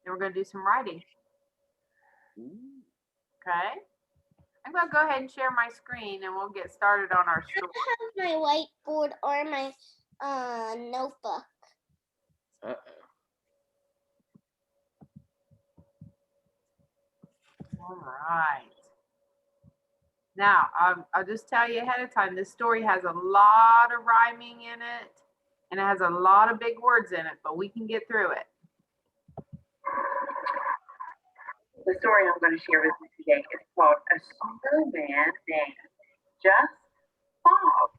and we're going to do some writing. Okay. I'm going to go ahead and share my screen, and we'll get started on our story. I have my whiteboard or my notebook. All right. Now, I'll just tell you ahead of time, this story has a lot of rhyming in it, and it has a lot of big words in it, but we can get through it. The story I'm going to share with you today is called A Snowman Named Just Bob.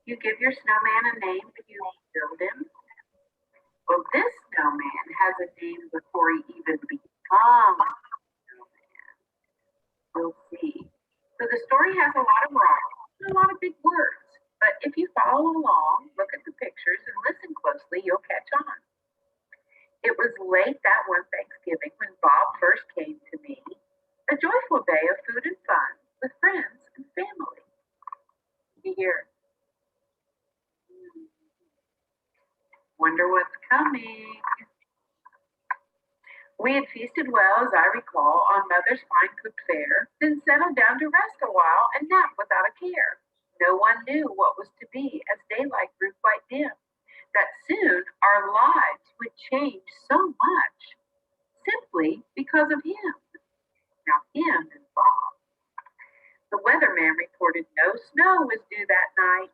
You give your snowman a name when you build him. Well, this snowman has a name before he even becomes a snowman. We'll see. So the story has a lot of rhymes and a lot of big words. But if you follow along, look at the pictures, and listen closely, you'll catch on. It was late that one Thanksgiving when Bob first came to me, a joyful day of food and fun with friends and family. You hear? Wonder what's coming. We had feasted well, as I recall, on Mother's fine cooked fare, then settled down to rest a while and nap without a care. No one knew what was to be as daylight grew quite dim, that soon our lives would change so much, simply because of him. Now him is Bob. The weatherman reported no snow was due that night,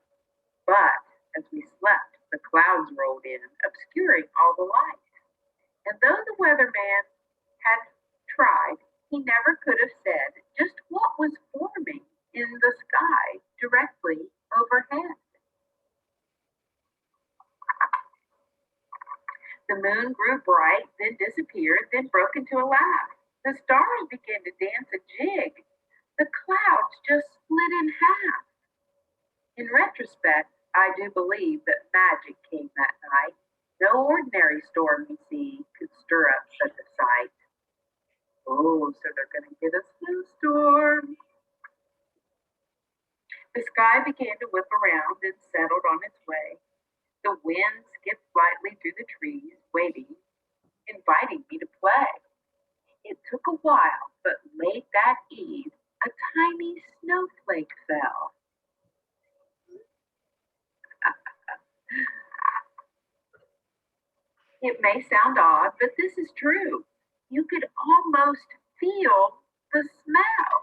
but as we slept, the clouds rolled in, obscuring all the light. And though the weatherman had tried, he never could have said just what was forming in the sky directly overhead. The moon grew bright, then disappeared, then broke into a laugh. The stars began to dance a jig. The clouds just split in half. In retrospect, I do believe that magic came that night. No ordinary storm, you see, could stir up such a sight. Oh, so they're going to get a snowstorm. The sky began to whip around and settled on its way. The wind skipped lightly through the trees, waiting, inviting me to play. It took a while, but late that eve, a tiny snowflake fell. It may sound odd, but this is true. You could almost feel the smell.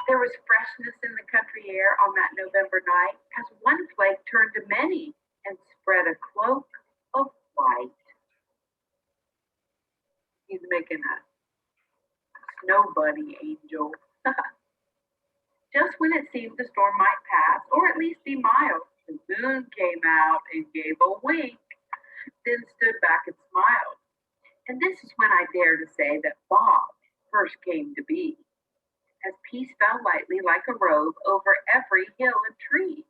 There was freshness in the country air on that November night as one flake turned to many and spread a cloak of white. He's making a snow bunny angel. Just when it seemed the storm might pass, or at least be mild, the moon came out and gave a wink, then stood back and smiled. And this is when I dare to say that Bob first came to be, as peace fell lightly like a robe over every hill and tree.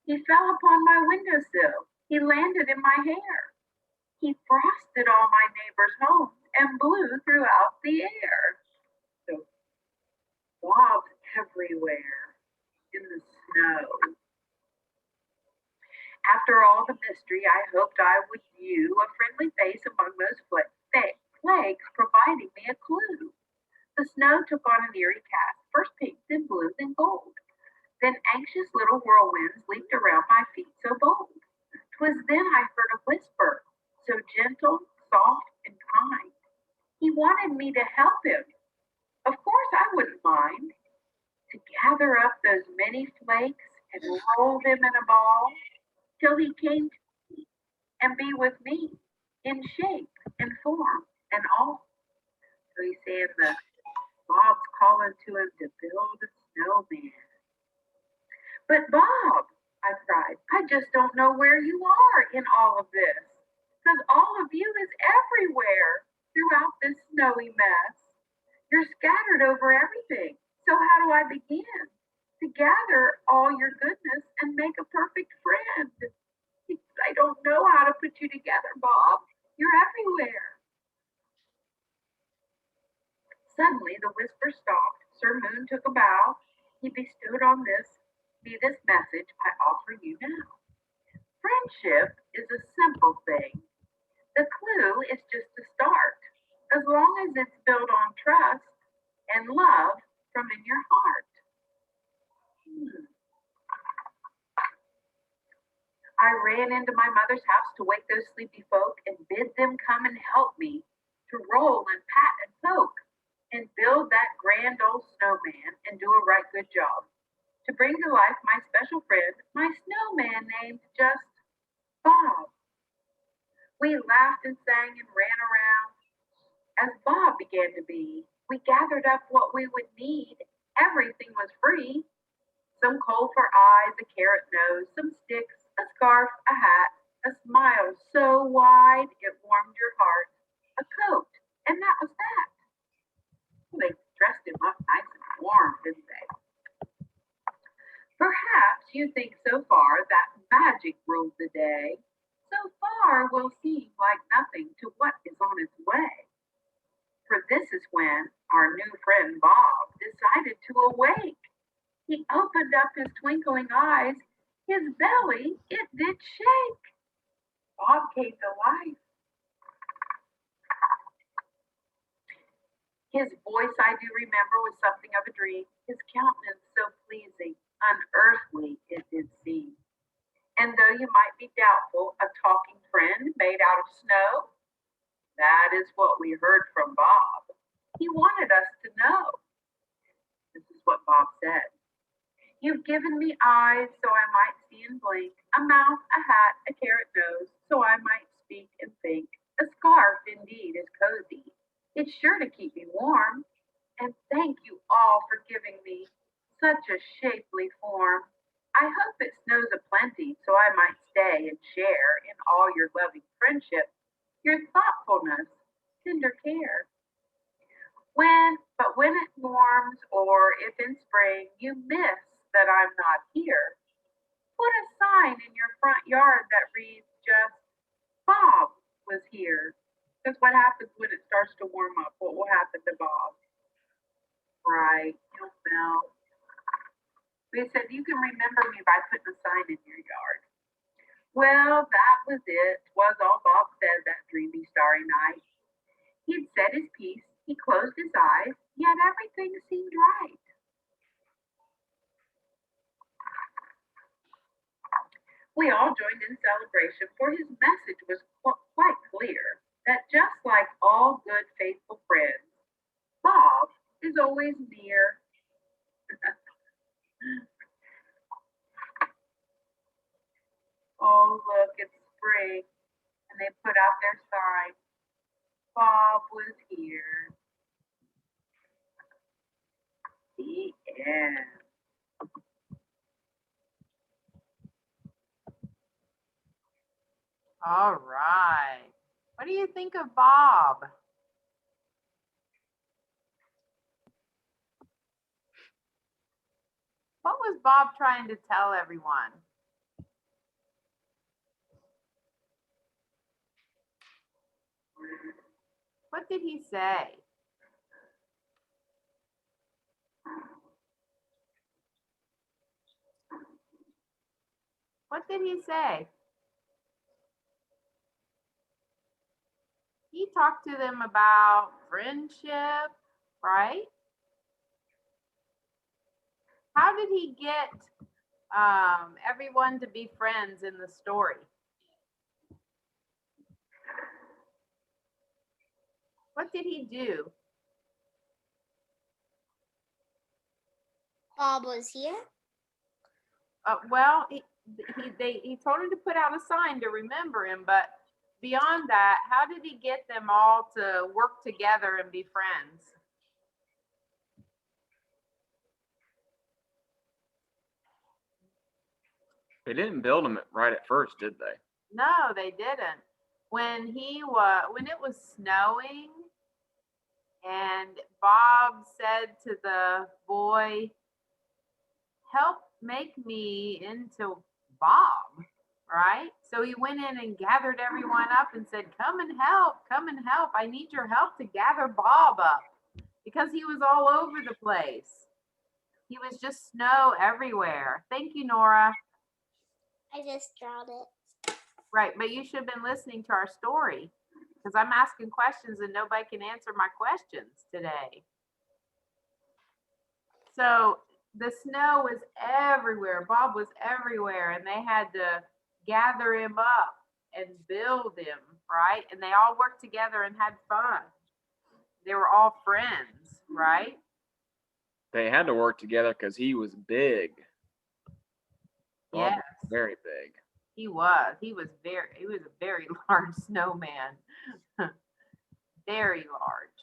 He fell upon my windowsill, he landed in my hair. He frosted all my neighbors' homes and blew throughout the air. So Bob's everywhere in the snow. After all the mystery, I hoped I would view a friendly face among those flakes, providing me a clue. The snow took on an eerie cast, first pink, then blue, then gold. Then anxious little whirlwinds leaped around my feet so bold. 'Twas then I heard a whisper, so gentle, soft, and kind. He wanted me to help him. Of course I wouldn't mind. To gather up those many flakes and roll them in a ball, till he came to me and be with me in shape and form and all. So he's saying that Bob's calling to him to build a snowman. But Bob, I cried, I just don't know where you are in all of this, because all of you is everywhere throughout this snowy mess. You're scattered over everything. So how do I begin to gather all your goodness and make a perfect friend? I don't know how to put you together, Bob. You're everywhere. Suddenly the whisper stopped. Sir Moon took a bow. He bestowed on me this message I offer you now. Friendship is a simple thing. The clue is just a start, as long as it's built on trust and love from in your heart. Hmm. I ran into my mother's house to wake those sleepy folk and bid them come and help me to roll and pat and poke and build that grand old snowman and do a right good job. To bring to life my special friend, my snowman named just Bob. We laughed and sang and ran around. As Bob began to be, we gathered up what we would need. Everything was free. Some coal for eyes, a carrot nose, some sticks, a scarf, a hat, a smile so wide it warmed your heart, a coat, and that was that. They dressed him up nice and warm, didn't they? Perhaps you think so far that magic ruled the day. So far will seem like nothing to what is on its way. For this is when our new friend Bob decided to awake. He opened up his twinkling eyes. His belly, it did shake. Bob came to life. His voice, I do remember, was something of a dream. His countenance so pleasing, unearthly it did seem. And though you might be doubtful, a talking friend made out of snow, that is what we heard from Bob. He wanted us to know. This is what Bob said. You've given me eyes so I might see and blink, a mouth, a hat, a carrot nose, so I might speak and think. A scarf indeed is cozy. It's sure to keep me warm. And thank you all for giving me such a shapely form. I hope it snows aplenty so I might stay and share in all your loving friendship, your thoughtfulness, tender care. But when it warms, or if in spring you miss that I'm not here, put a sign in your front yard that reads just Bob was here. Because what happens when it starts to warm up? What will happen to Bob? Right, he'll melt. They said you can remember me by putting a sign in your yard. Well, that was it. Was all Bob said that dreamy starry night. He'd said his piece, he closed his eyes, yet everything seemed right. We all joined in celebration, for his message was quite clear that just like all good, faithful friends, Bob is always near. Oh, look, it's spring, and they put out their sign. Bob was here. The end. All right. What do you think of Bob? What was Bob trying to tell everyone? What did he say? What did he say? He talked to them about friendship, right? How did he get everyone to be friends in the story? What did he do? Bob was here. Well, he told him to put out a sign to remember him, but beyond that, how did he get them all to work together and be friends? They didn't build them right at first, did they? No, they didn't. When it was snowing, and Bob said to the boy, "Help make me into Bob," right? So he went in and gathered everyone up and said, come and help. I need your help to gather Bob up, because he was all over the place. He was just snow everywhere. Thank you, Nora. I just drawed it. Right, but you should have been listening to our story because I'm asking questions and nobody can answer my questions today. So the snow was everywhere. Bob was everywhere, and they had to gather him up and build him, right? And they all worked together and had fun. They were all friends, right? They had to work together because he was big. Bob Yes, was very big. he was. He was a very large snowman. Very large.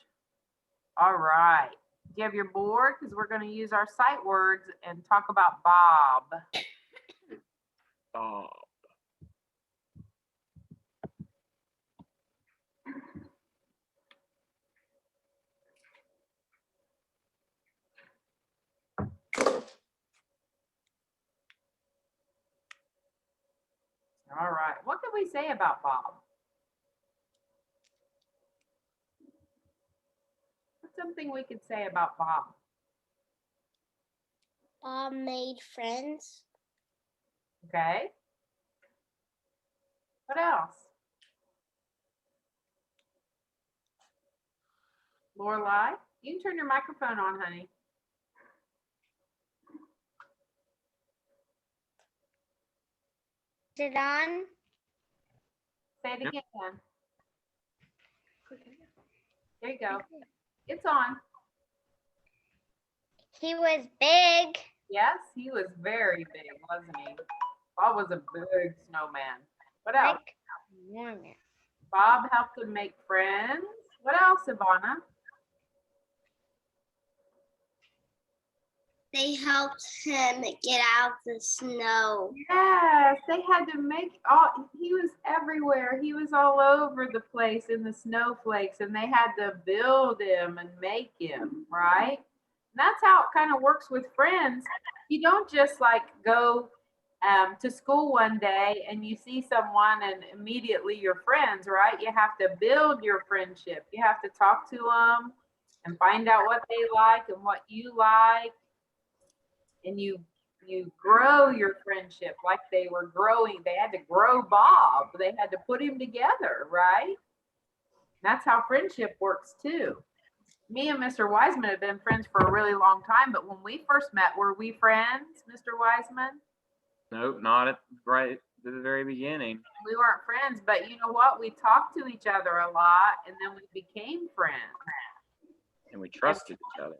All right. Do you have your board? Because we're going to use our sight words and talk about Bob. Oh, All right. What can we say about Bob? What's something we could say about Bob? Bob made friends. Okay. What else? Lorelai, you can turn your microphone on, honey. Is it on? Say it Yep. again. There you go. It's on. He was big. Yes, he was very big, wasn't he? Bob was a big snowman. What else? Like Warner. Bob helped him make friends. What else, Ivana? They helped him get out the snow. Yes, they had to make he was everywhere. He was all over the place in the snowflakes, and they had to build him and make him, right? And that's how it kind of works with friends. You don't just like go to school one day and you see someone and immediately you're friends, right? You have to build your friendship. You have to talk to them and find out what they like and what you like. And you grow your friendship like they were growing. They had to grow Bob. They had to put him together, right? That's how friendship works too. Me and Mr. Wiseman have been friends for a really long time, but when we first met, were we friends, Mr. Wiseman? nope, not at right at the very beginning. We weren't friends, but you know what? We talked to each other a lot and then we became friends. And we trusted each other.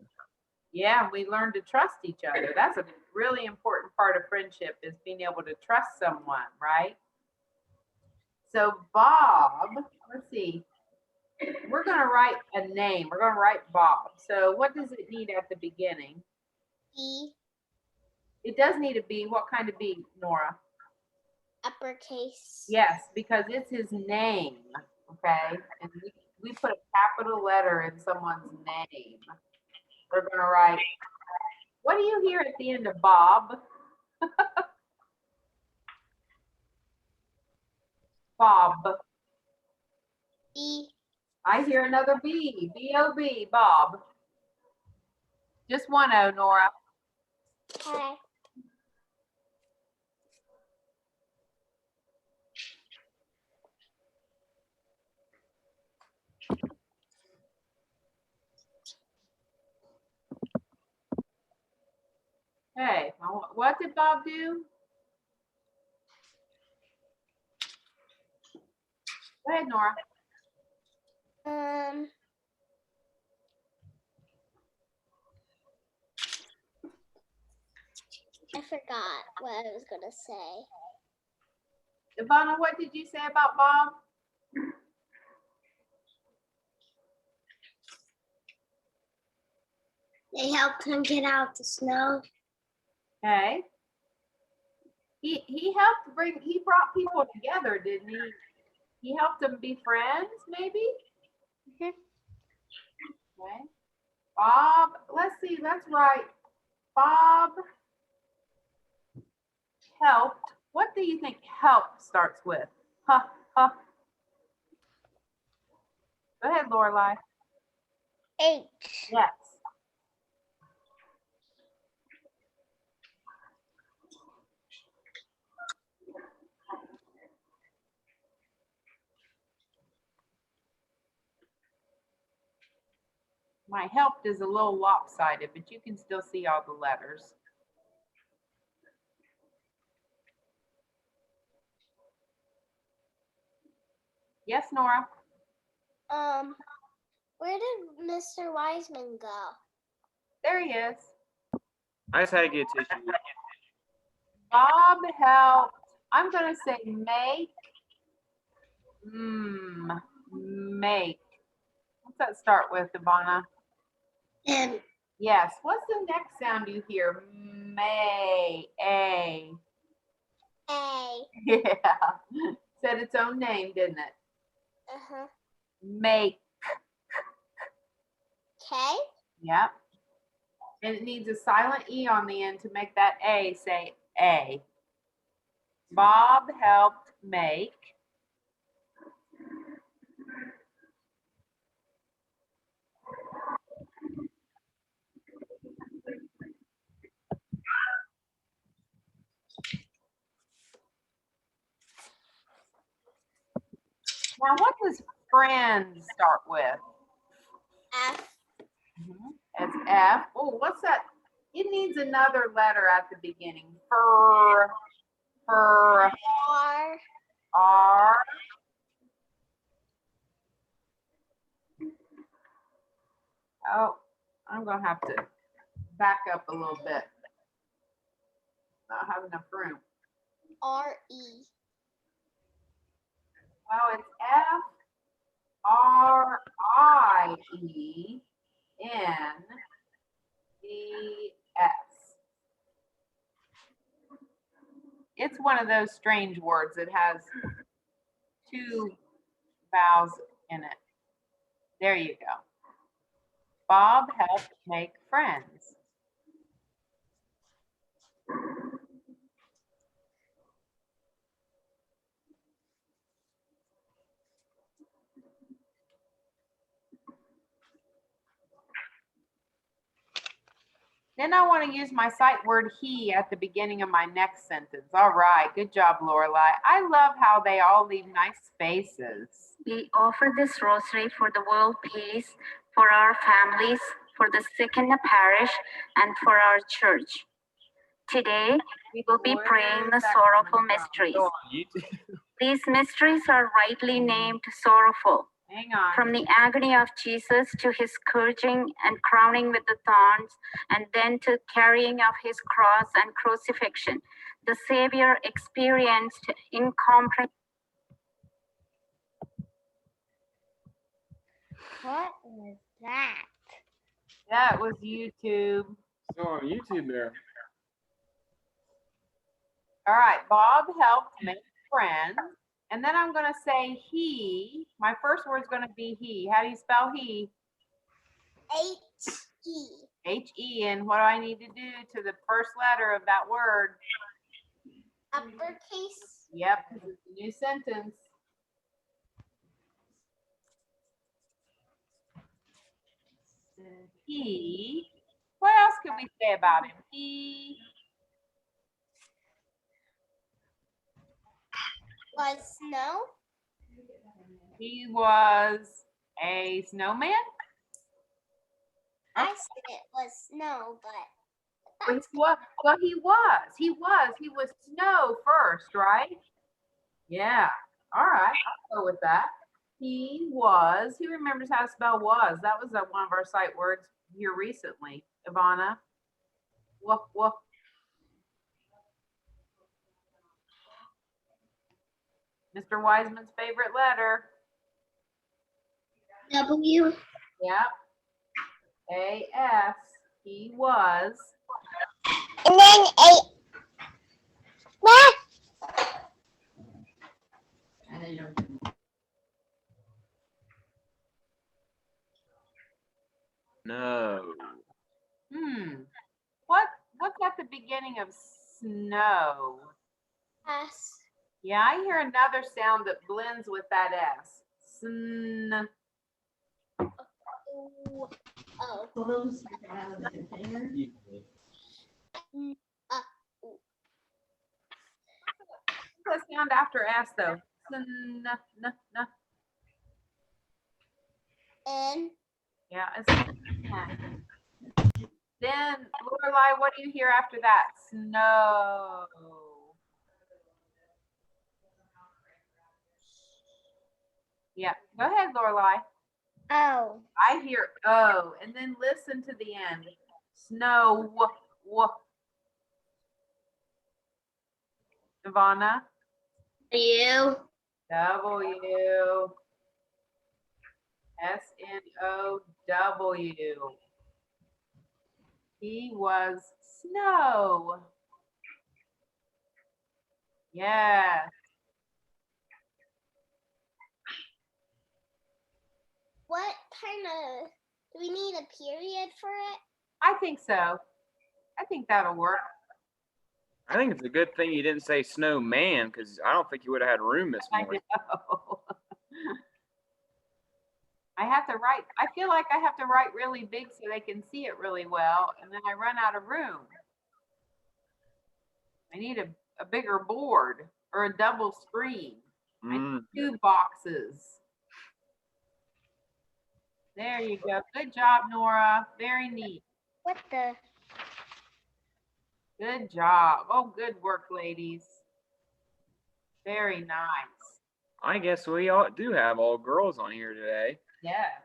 Yeah, we learned to trust each other. That's a really important part of friendship is being able to trust someone, right? So Bob, let's see. We're going to write a name. We're going to write Bob. So what does it need at the beginning? E, It does need a B. What kind of B, Nora? uppercase. Yes, because it's his name, okay? And we put a capital letter in someone's name. We're going to write, what do you hear at the end of Bob? Bob. E. I hear another B. B-O-B, Bob. Just one O, Nora. Okay. Hey, what did Bob do? Go ahead, Nora. I forgot what I was gonna say. Ivana, what did you say about Bob? They helped him get out the snow. Okay. He brought people together, didn't he? He helped them be friends, maybe? Mhm. Okay. Bob, let's see, let's write Bob helped. What do you think help starts with? Huh, huh. Go ahead, Lorelai. H. Yes. My helped is a little lopsided, but you can still see all the letters. Yes, Nora? Where did Mr. Wiseman go? There he is. I just had to get a tissue. Bob helped. I'm going to say make. Make. What's that start with, Ivana? M. Yes. What's the next sound you hear? May. A. A. Yeah. Said its own name, didn't it? Uh-huh. Make. K. Yep. And it needs a silent E on the end to make that A say A. Bob helped make. Now, what does friends start with? F. It's F. Oh, what's that? It needs another letter at the beginning. Fur. R. R. Oh, I'm going to have to back up a little bit. Not have enough room. R. E. Well, it's F. R. I. E. N. E. S. It's one of those strange words that has two vowels in it. There you go. Bob helped make friends. Then I want to use my sight word he at the beginning of my next sentence. All right, good job, Lorelai. I love how they all leave nice spaces. We offer this rosary for the world peace, for our families, for the sick in the parish, and for our church. Today, we will be praying the sorrowful mysteries. Go on YouTube. These mysteries are rightly named sorrowful. Hang on. From the agony of Jesus to his scourging and crowning with the thorns, and then to carrying of his cross and crucifixion, the Savior experienced incomprehensible. What was that? That was YouTube. So on YouTube there. All right, Bob helped make friends. And then I'm going to say he. My first word is going to be he. How do you spell he? H-E. H-E. And what do I need to do to the first letter of that word? Uppercase. Yep, because it's a new sentence. He. What else can we say about him? He Was snow. He was a snowman. I said it was snow, but Well, he was snow first, right? Yeah. All right. I'll go with that. He was. Who remembers how to spell was? That was one of our sight words here recently. Ivana. Woof, woof. Mr. Wiseman's favorite letter. W. Yep. A-S. He was. And then A. What? No. What's at the beginning of snow? S. Yeah, I hear another sound that blends with that S. Sn. O. O. Those out of the container. What's that sound after S though? Sn. N. N. Yeah, it's Then, Lorelai, what do you hear after that? Snow. Yeah, go ahead, Lorelai. Oh. I hear oh, and then listen to the end. Snow. Ivana. You. W. S-N-O-W. He was snow. Yes. What kind of, do we need a period for it? I think so. I think that'll work. I think it's a good thing you didn't say snowman, because I don't think you would have had room this I morning. know. I have to write, I feel like I have to write really big so they can see it really well, and then I run out of room. I need a bigger board or a double screen. I need 2 boxes. There you go. Good job, Nora. Very neat. What the? Good job. Oh, good work, ladies. Very nice. I guess we all do have all girls on here today. Yes,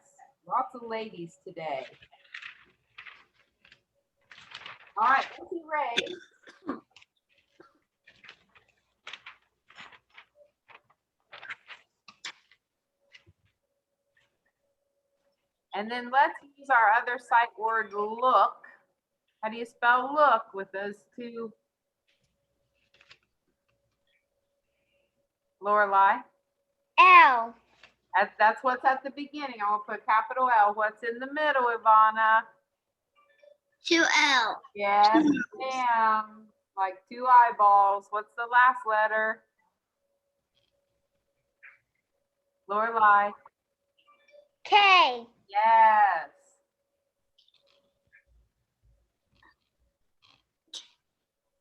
lots of ladies today. All right, Missy Ray. And then let's use our other sight word, look. How do you spell look with those 2? Lorelai? L. That's what's at the beginning. I'm gonna put capital L. What's in the middle, Ivana? 2L. Yes, ma'am. Like 2 eyeballs. What's the last letter? Lorelai? K. Yes.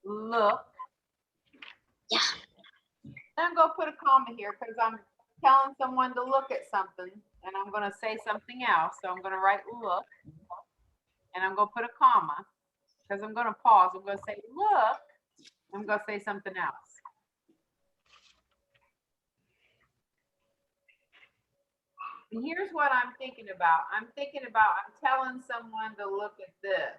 Look. Yeah. I'm going to put a comma here because I'm telling someone to look at something and I'm going to say something else. So I'm going to write look and I'm going to put a comma because I'm going to pause. I'm going to say look. I'm going to say something else. And here's what I'm thinking about. I'm telling someone to look at this.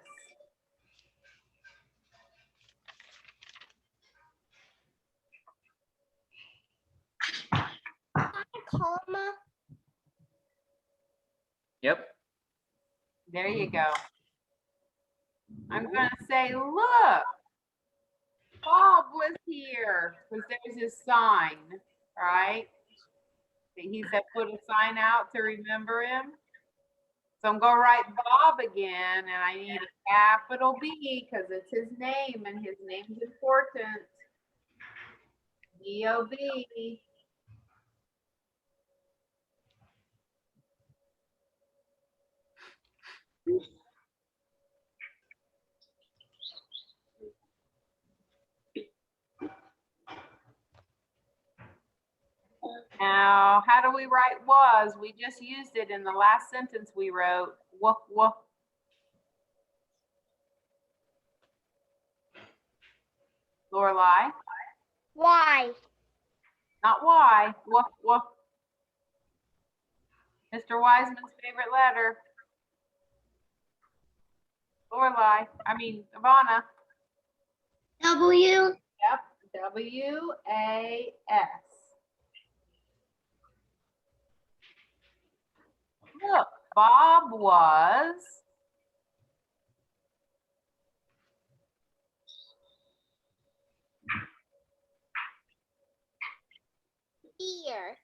Comma. Yep. There you go. I'm going to say, look, Bob was here because there's his sign, right? He said put a sign out to remember him. So I'm going to write Bob again, and I need a capital B because it's his name, and his name's important. B-O-B. Now, how do we write was? We just used it in the last sentence we wrote. Woof, woof. Lorelai? Y. Not Y. Woof, woof. Mr. Wiseman's favorite letter. Lorelai. Ivana. W. Yep. W-A-S. Look, Bob was here.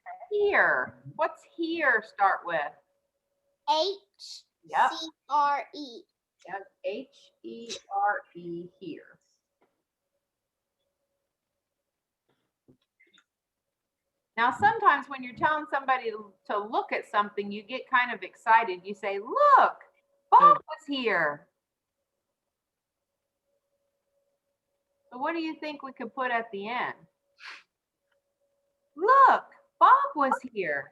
What's here start with? H. Yep. C-R-E. Yep. H-E-R-E here. Now, sometimes when you're telling somebody to look at something, you get kind of excited. You say, look, Bob was here. So what do you think we could put at the end? Look, Bob was here.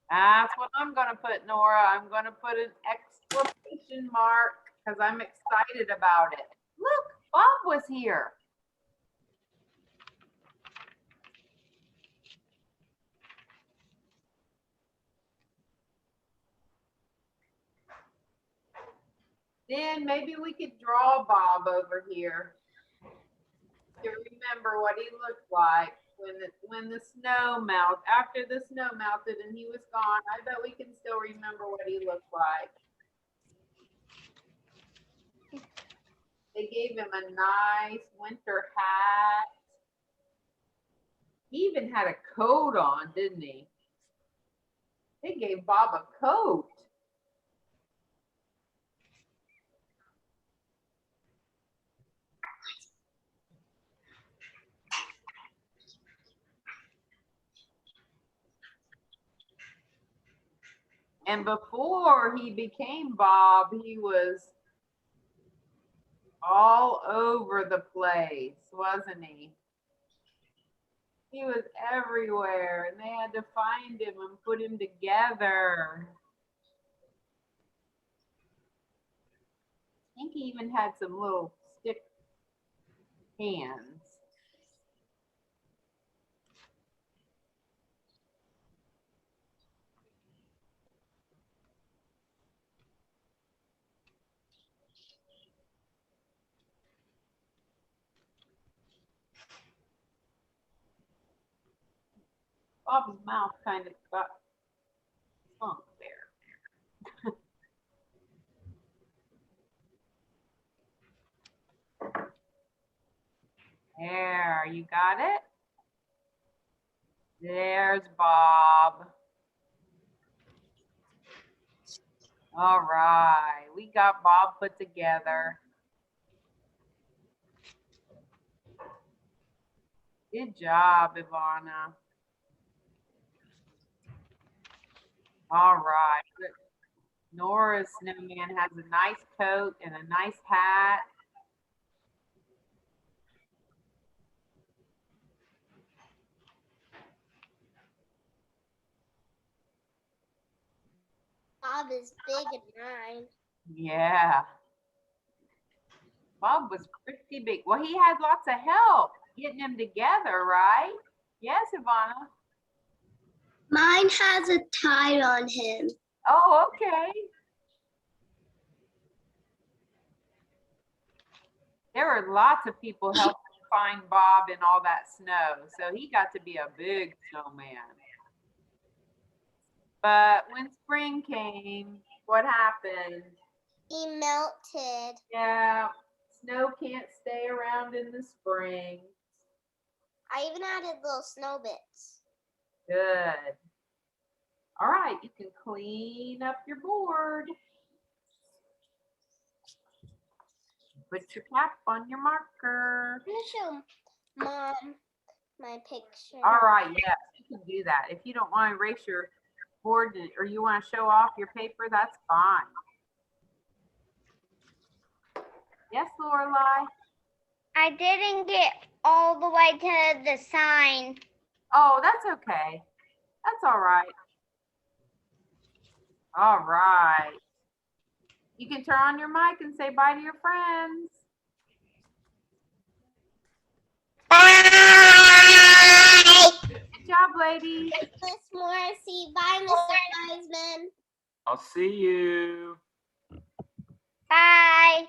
That's what I'm gonna put, Nora. I'm gonna put an exclamation mark because I'm excited about it. Look, Bob was here. Then maybe we could draw Bob over here to remember what he looked like when the snow melted. After the snow melted and he was gone, I bet we can still remember what he looked like. They gave him a nice winter hat. He even had a coat on, didn't he? They gave Bob a coat. And before he became Bob, he was all over the place, wasn't he? He was everywhere, and they had to find him and put him together. I think he even had some little stick hands. Bob's mouth kind of got sunk there. There, you got it? There's Bob. All right, we got Bob put together. Good job, Ivana. All right. Nora's snowman has a nice coat and a nice hat. Bob is big and mine. Yeah. Bob was pretty big. Well, he had lots of help getting him together, right? Yes, Ivana. Mine has a tie on him. Oh, okay. There were lots of people helping find Bob in all that snow. So he got to be a big snowman. But when spring came, what happened? He melted. Yeah, snow can't stay around in the spring. I even added little snow bits. Good. All right, you can clean up your board. Put your cap on your marker. I'm gonna show Mom my picture. All right, yes, you can do that. If you don't want to erase your board or you want to show off your paper, that's fine. Yes, Lorelai? I didn't get all the way to the sign. Oh, that's okay. That's all right. All right. You can turn on your mic and say bye to your friends. Good job, ladies. Miss Morrissey. Bye, Mr. Wiseman. I'll see you. Bye.